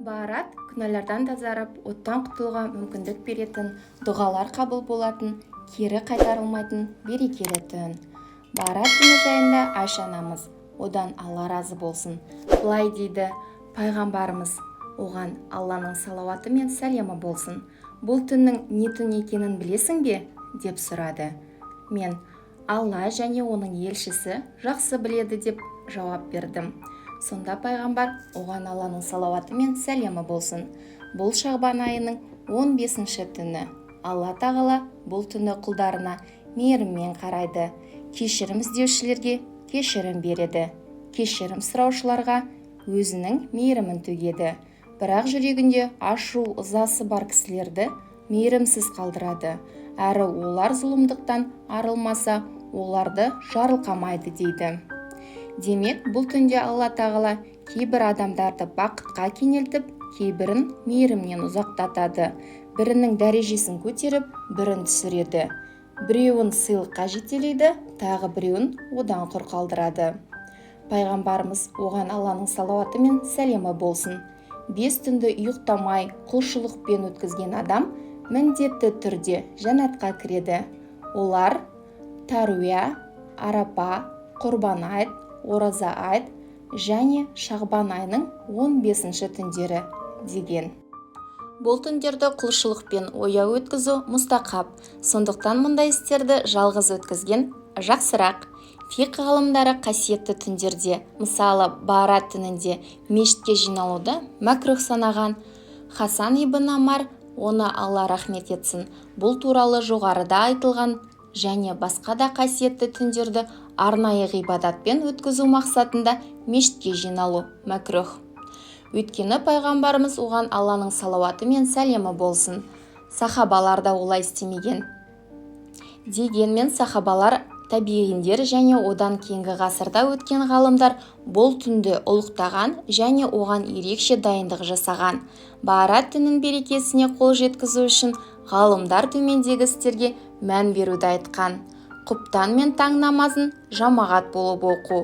Баарат күнәләрдән тазарып, оттан құтылуға мүмкіндік беретін, дұғалар қабыл болатын, кері қайтарылмайтын берекелі түн. Баарат күні жайында Айша анамыз, одан Алла разы болсын, былай дейді: пайғамбарымыз, оған Алланың салауаты мен сәлемі болсын, бұл түннің не түн екенін білесің бе? Деп сұрады. Мен: Алла және оның елшісі жақсы біледі деп жауап бердім. Сонда пайғамбар: оған Алланың салауаты мен сәлемі болсын, бұл Шағбан айының 15-ші түні. Алла тағала бұл түні құлдарына мейіріммен қарайды, кешірім іздеушілерге кешірім береді, кешірім сұраушыларға өзінің мейірімін төгеді. Бірақ жүрегінде ашу, ызасы бар кісілерді мейірімсіз қалдырады, әрі олар зұлымдықтан арылмаса, оларды жарылқамайды дейді. Демек, бұл түнде Алла тағала кейбір адамдарды бақытқа кенелтіп, кейбірін мейірімнен ұзақтатады, бірінің дәрежесін көтеріп, бірін түсіреді. Біреуін сыйлыққа жетелейді, тағы біреуін одан құр қалдырады. Пайғамбарымыз, оған Алланың салауаты мен сәлемі болсын, 5 түнді ұйықтамай, құлшылықпен өткізген адам міндетті түрде жәннатқа кіреді. Олар Таруя, Арапа, Құрбан айт, Ораза айт және Шағбан айының 15-ші түндері деген. Бұл түндерді құлшылықпен ояу өткізу мұстақап, сондықтан мұндай істерді жалғыз өткізген жақсырақ. Фиқ ғалымдары қасиетті түндерде, мысалы Баарат түнінде мешітке жиналуды мәкрух санаған. Хасан ибн Амар, оны Алла рахмет етсін, бұл туралы жоғарыда айтылған және басқа да қасиетті түндерді арнайы ғибадатпен өткізу мақсатында мешітке жиналу мәкрух. Өйткені пайғамбарымыз, оған Алланың салауаты мен сәлемі болсын, сахабалар да олай істемеген. Дегенмен сахабалар, табиғиндер және одан кейінгі ғасырда өткен ғалымдар бұл түнді ұлықтаған және оған ерекше дайындық жасаған. Баарат түнінің берекесіне қол жеткізу үшін ғалымдар төмендегі істерге мән беруді айтқан. Құптан мен таң намазын жамағат болып оқу.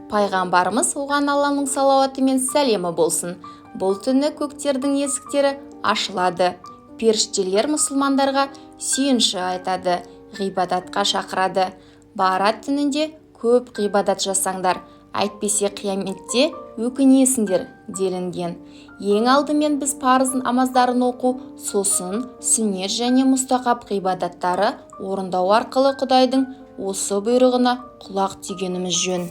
Пайғамбарымыз, оған Алланың салауаты мен сәлемі болсын, бұл түні көктердің есіктері ашылады, періштелер мұсылмандарға сүйінші айтады, ғибадатқа шақырады. Баарат түнінде көп ғибадат жасаңдар, әйтпесе қияметте өкінесіңдер делінген. Ең алдымен біз парыз намаздарын оқу, сосын сүннет және мұстақап ғибадаттары орындау арқылы Құдайдың осы бұйрығына құлақ тигеніміз жөн.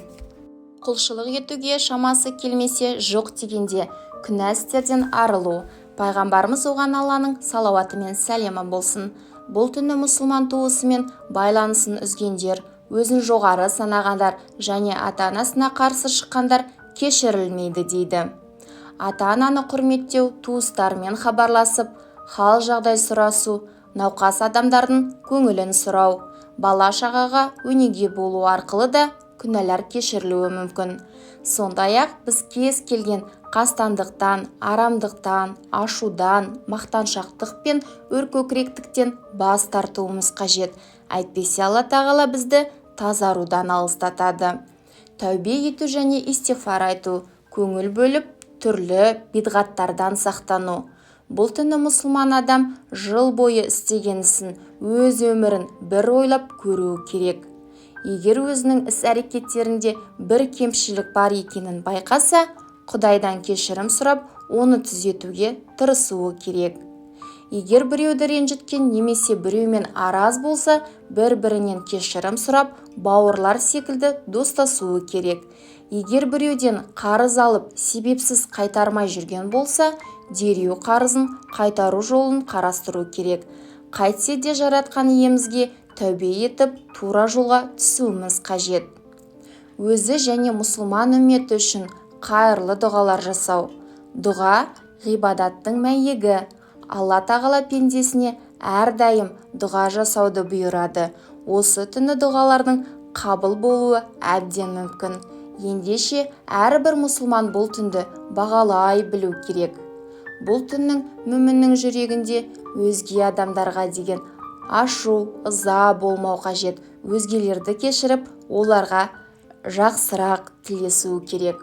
Құлшылық етуге шамасы келмесе жоқ дегенде күнә істерден арылу. Пайғамбарымыз, оған Алланың салауаты мен сәлемі болсын, бұл түні мұсылман туысымен байланысын үзгендер, өзін жоғары санағандар және ата-анасына қарсы шыққандар кешірілмейді дейді. Ата-ананы құрметтеу, туыстармен хабарласып, хал жағдай сұрасу, науқас адамдардың көңілін сұрау, бала-шағаға өнеге болу арқылы да күнәлар кешірілуі мүмкін. Сондай-ақ біз кез келген қастандықтан, арамдықтан, ашудан, мақтаншақтық пен өркөкіректіктен бас тартуымыз қажет. Әйтпесе Алла тағала бізді тазарудан алыстатады. Тәубе ету және истиғфар айту, көңіл бөліп, түрлі бидғаттардан сақтану. Бұл түні мұсылман адам жыл бойы істеген ісін, өз өмірін бір ойлап көруі керек. Егер өзінің іс-әрекеттерінде бір кемшілік бар екенін байқаса, Құдайдан кешірім сұрап, оны түзетуге тырысуы керек. Егер біреуді ренжіткен немесе біреумен араз болса, бір-бірінен кешірім сұрап, бауырлар секілді достасуы керек. Егер біреуден қарыз алып, себепсіз қайтармай жүрген болса, дереу қарызын қайтару жолын қарастыру керек. Қайтсе де жаратқан иемізге тәубе етіп, тура жолға түсуіміз қажет. Өзі және мұсылман үмметі үшін қайырлы дұғалар жасау. Дұға ғибадаттың мәйегі. Алла тағала пендесіне әрдайым дұға жасауды бұйырады. Осы түні дұғалардың қабыл болуы әбден мүмкін. Ендеше әрбір мұсылман бұл түнді бағалай білу керек. Бұл түннің мүміннің жүрегінде өзге адамдарға деген ашу, ыза болмау қажет. Өзгелерді кешіріп, оларға жақсырақ тілесу керек.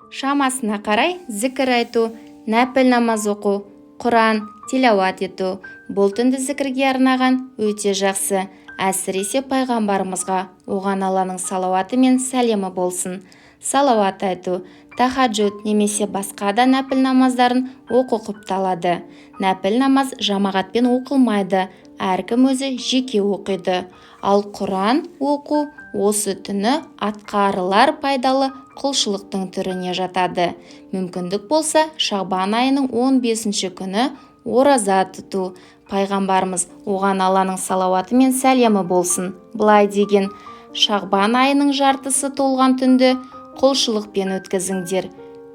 Шамасына қарай зікір айту, нәпіл намаз оқу, Құран тилауат ету бұл түнді зікірге арнаған өте жақсы. Әсіресе пайғамбарымызға, оған Алланың салауаты мен сәлемі болсын, салауат айту, тахаджуд немесе басқа да нәпіл намаздарын оқу құпталады. Нәпіл намаз жамағатпен оқылмайды, әркім өзі жеке оқиды. Ал Құран оқу осы түні атқарылар пайдалы құлшылықтың түріне жатады. Мүмкіндік болса, Шағбан айының 15-ші күні ораза тұту. Пайғамбарымыз, оған Алланың салауаты мен сәлемі болсын, былай деген: Шағбан айының жартысы толған түнді құлшылықпен өткізіңдер.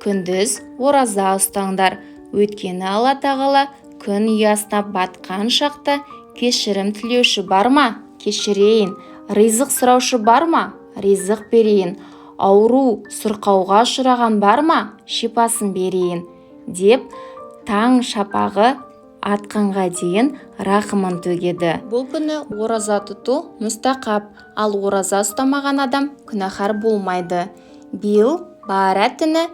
Күндіз ораза ұстаңдар. Өйткені Алла тағала күн ұясына батқан шақта кешірім тілеуші бар ма? Кешірейін. Ризық сұраушы бар ма? Ризық берейін. Ауру, сырқауға ұшыраған бар ма? Шипасын берейін. Деп таң шапағы атқанға дейін рахымын төгеді. Бұл күні ораза тұту мұстақап, ал ораза ұстамаған адам күнәһар болмайды. Биыл Баарат түні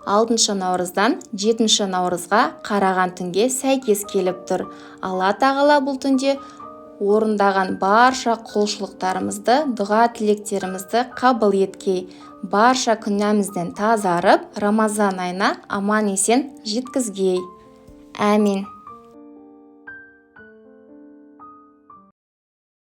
6 наурыздан 7 наурызға қараған түнге сәйкес келіп тұр. Алла тағала бұл түнде орындаған барша құлшылықтарымызды, дұға тілектерімізді қабыл еткей, барша күнәмізден тазарып, Рамазан айына аман есен жеткізгей. Әмин.